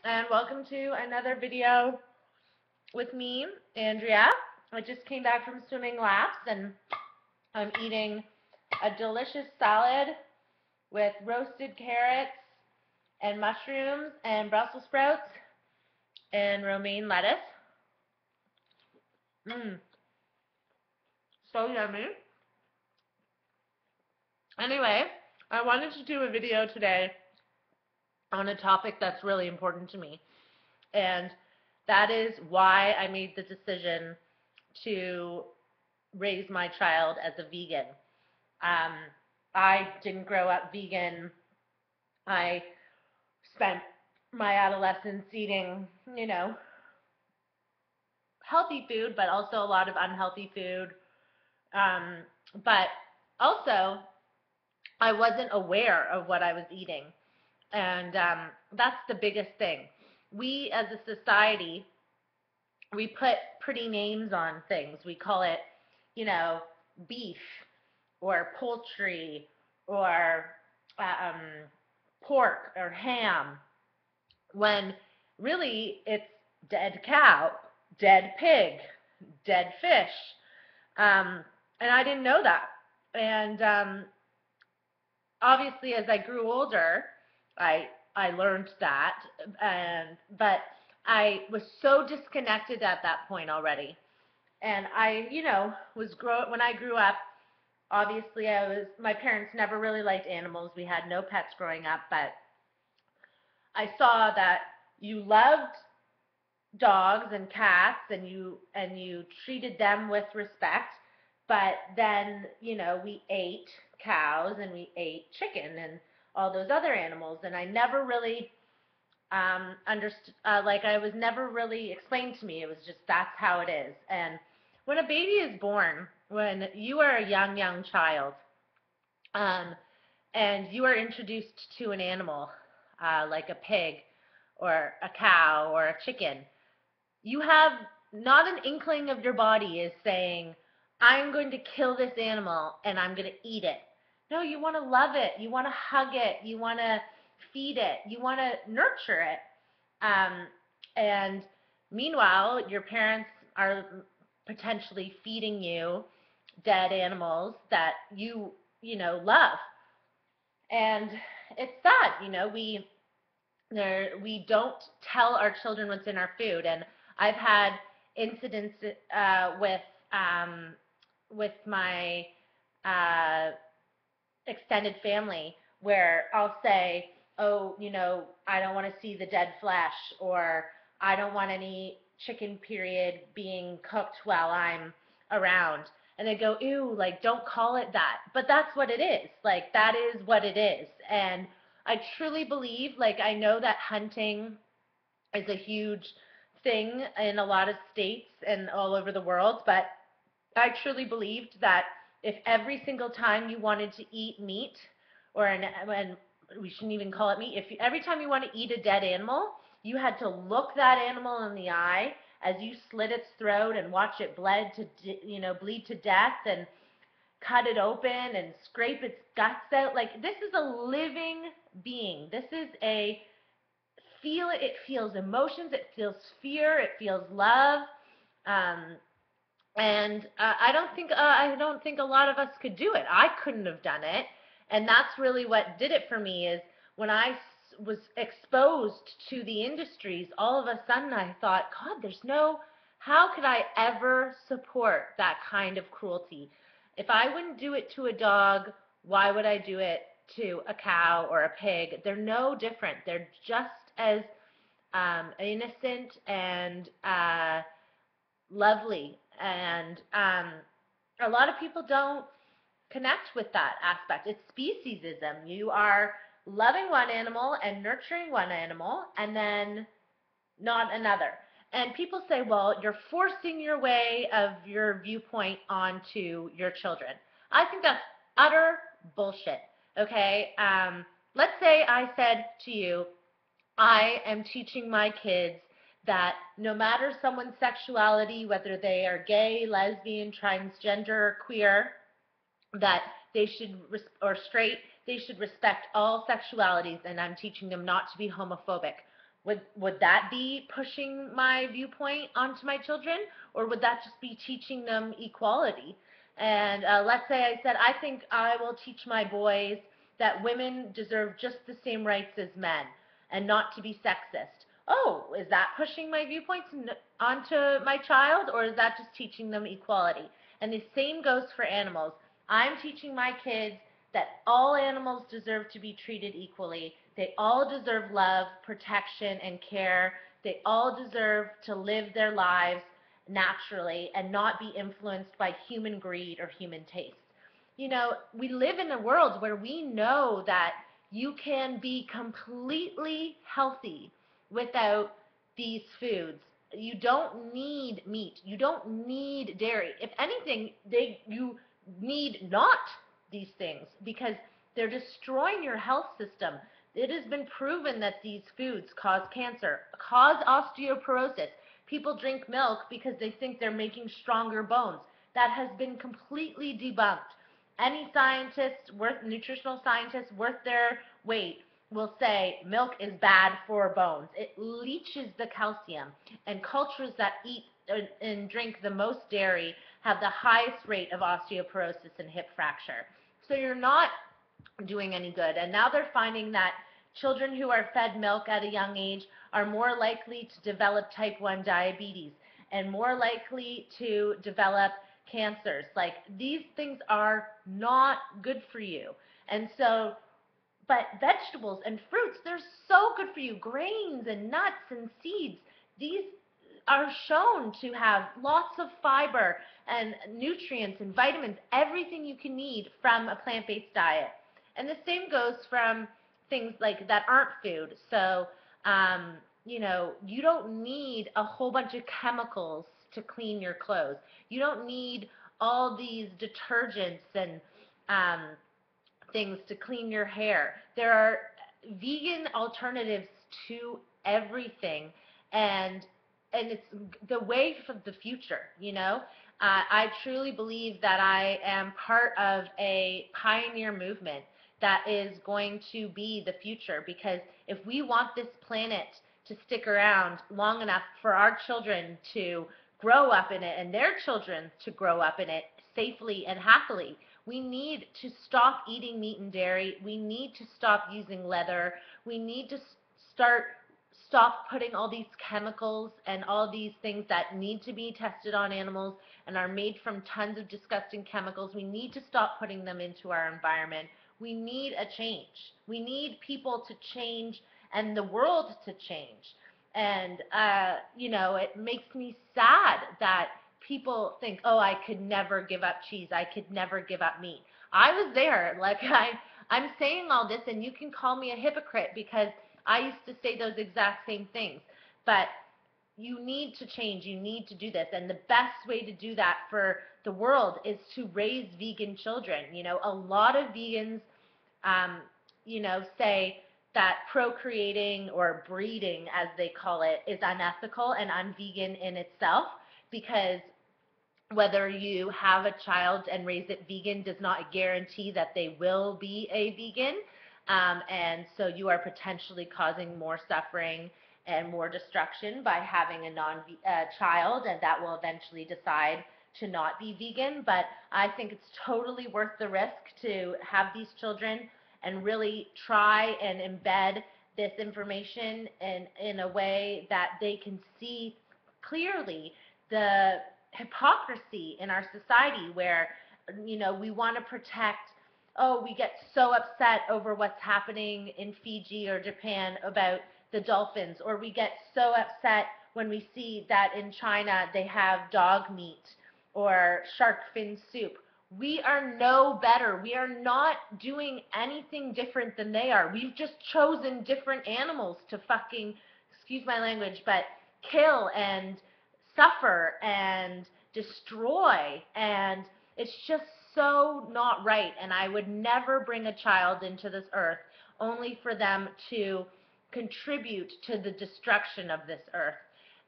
and welcome to another video with me, Andrea. I just came back from swimming laps and I'm eating a delicious salad with roasted carrots and mushrooms and Brussels sprouts and romaine lettuce. Mmm, so yummy. Anyway, I wanted to do a video today on a topic that's really important to me, and that is why I made the decision to raise my child as a vegan. I didn't grow up vegan. I spent my adolescence eating, healthy food, but also a lot of unhealthy food. But also, I wasn't aware of what I was eating. And that's the biggest thing. We as a society, we put pretty names on things. We call it, beef or poultry or pork or ham, when really it's dead cow, dead pig, dead fish. And I didn't know that. And obviously, as I grew older, I learned that, but I was so disconnected at that point already. And I, when I grew up, obviously my parents never really liked animals. We had no pets growing up, but I saw that you loved dogs and cats and you treated them with respect, but then, we ate cows and we ate chicken and all those other animals, and I never really understood, I was never really explained to me. It was just, that's how it is. And when a baby is born, when you are a young child, and you are introduced to an animal, like a pig or a cow or a chicken, you have not an inkling of your body is saying, I'm going to kill this animal and I'm going to eat it. No, you want to love it. You want to hug it. You want to feed it. You want to nurture it. And meanwhile, your parents are potentially feeding you dead animals that you love. And it's sad, we don't tell our children what's in our food. And I've had incidents with my extended family where I'll say, oh, I don't want to see the dead flesh, or I don't want any chicken period being cooked while I'm around. And they go, ew, don't call it that. But that's what it is. That is what it is. And I truly believe, I know that hunting is a huge thing in a lot of states and all over the world, but I truly believed that if every single time you wanted to eat meat, and we shouldn't even call it meat, if every time you want to eat a dead animal, you had to look that animal in the eye as you slit its throat and watch it bleed to death, and cut it open and scrape its guts out. This is a living being. This is it feels emotions, it feels fear, it feels love. And I don't think a lot of us could do it. I couldn't have done it. And that's really what did it for me, is when I was exposed to the industries, all of a sudden I thought, God, how could I ever support that kind of cruelty? If I wouldn't do it to a dog, why would I do it to a cow or a pig? They're no different. They're just as innocent and lovely. And a lot of people don't connect with that aspect. It's speciesism. You are loving one animal and nurturing one animal and then not another. And people say, well, you're forcing your way of your viewpoint onto your children. I think that's utter bullshit, okay? Let's say I said to you, I am teaching my kids that no matter someone's sexuality, whether they are gay, lesbian, transgender, or queer, that they should, or straight, they should respect all sexualities, and I'm teaching them not to be homophobic. Would that be pushing my viewpoint onto my children, or would that just be teaching them equality? And let's say I said, I think I will teach my boys that women deserve just the same rights as men and not to be sexist. Oh, is that pushing my viewpoints onto my child, or is that just teaching them equality? And the same goes for animals. I'm teaching my kids that all animals deserve to be treated equally. They all deserve love, protection, and care. They all deserve to live their lives naturally and not be influenced by human greed or human taste. You know, we live in a world where we know that you can be completely healthy without these foods. You don't need meat. You don't need dairy. If anything, you need not these things because they're destroying your health system. It has been proven that these foods cause cancer, cause osteoporosis. People drink milk because they think they're making stronger bones. That has been completely debunked. Any scientist, nutritional scientist worth their weight will say milk is bad for bones. It leaches the calcium, and cultures that eat and drink the most dairy have the highest rate of osteoporosis and hip fracture. So you're not doing any good. And now they're finding that children who are fed milk at a young age are more likely to develop type 1 diabetes and more likely to develop cancers. Like, these things are not good for you. And so, but vegetables and fruits, they're so good for you. Grains and nuts and seeds, these are shown to have lots of fiber and nutrients and vitamins, everything you can need from a plant-based diet. And the same goes from things like that aren't food. So, you know, you don't need a whole bunch of chemicals to clean your clothes. You don't need all these detergents and things to clean your hair. There are vegan alternatives to everything, and it's the way for the future, you know. I truly believe that I am part of a pioneer movement that is going to be the future, because if we want this planet to stick around long enough for our children to grow up in it and their children to grow up in it safely and happily, we need to stop eating meat and dairy. We need to stop using leather. We need to stop putting all these chemicals and all these things that need to be tested on animals and are made from tons of disgusting chemicals. We need to stop putting them into our environment. We need a change. We need people to change and the world to change. And, you know, it makes me sad that people think, oh, I could never give up cheese. I could never give up meat. I was there. Like, I'm saying all this, and you can call me a hypocrite because I used to say those exact same things. But you need to change. You need to do this. And the best way to do that for the world is to raise vegan children. You know, a lot of vegans, you know, say that procreating or breeding, as they call it, is unethical and unvegan in itself, because whether you have a child and raise it vegan does not guarantee that they will be a vegan. And so you are potentially causing more suffering and more destruction by having a child, and that will eventually decide to not be vegan. But I think it's totally worth the risk to have these children and really try and embed this information in a way that they can see clearly the hypocrisy in our society, where, you know, we want to protect, oh, we get so upset over what's happening in Fiji or Japan about the dolphins, or we get so upset when we see that in China they have dog meat or shark fin soup. We are no better. We are not doing anything different than they are. We've just chosen different animals to fucking, excuse my language, but kill and suffer and destroy, and it's just so not right. And I would never bring a child into this earth only for them to contribute to the destruction of this earth.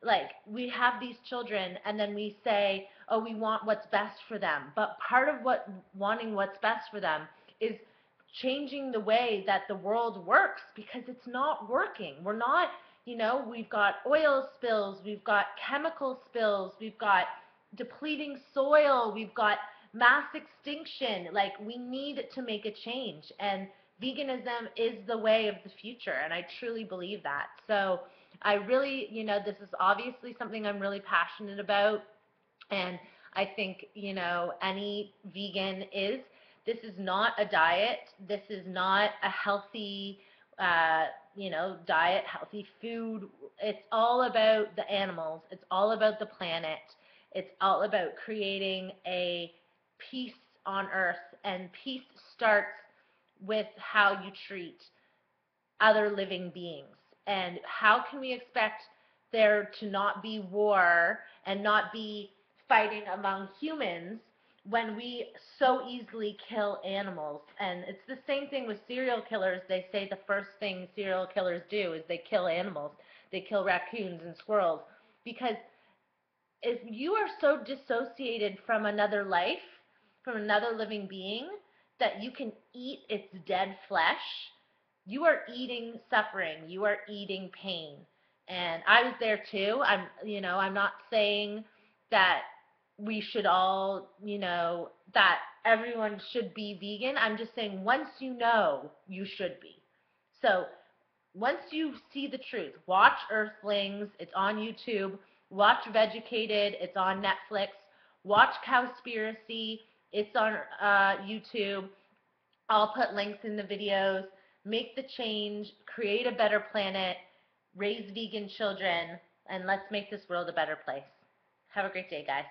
Like, we have these children and then we say, oh, we want what's best for them. But part of wanting what's best for them is changing the way that the world works, because it's not working. We're not You know, we've got oil spills, we've got chemical spills, we've got depleting soil, we've got mass extinction. Like, we need to make a change, and veganism is the way of the future, and I truly believe that. So I really, this is obviously something I'm really passionate about, and I think, any vegan this is not a diet. This is not a healthy, diet, healthy food. It's all about the animals. It's all about the planet. It's all about creating a peace on earth. And peace starts with how you treat other living beings. And how can we expect there to not be war and not be fighting among humans when we so easily kill animals? And it's the same thing with serial killers. They say the first thing serial killers do is they kill animals. They kill raccoons and squirrels. Because if you are so dissociated from another life, from another living being, that you can eat its dead flesh, you are eating suffering. You are eating pain. And I was there too. I'm not saying that we should all, that everyone should be vegan. I'm just saying once you know, you should be. So once you see the truth, watch Earthlings. It's on YouTube. Watch Vegucated. It's on Netflix. Watch Cowspiracy. It's on YouTube. I'll put links in the videos. Make the change, create a better planet, raise vegan children, and let's make this world a better place. Have a great day, guys.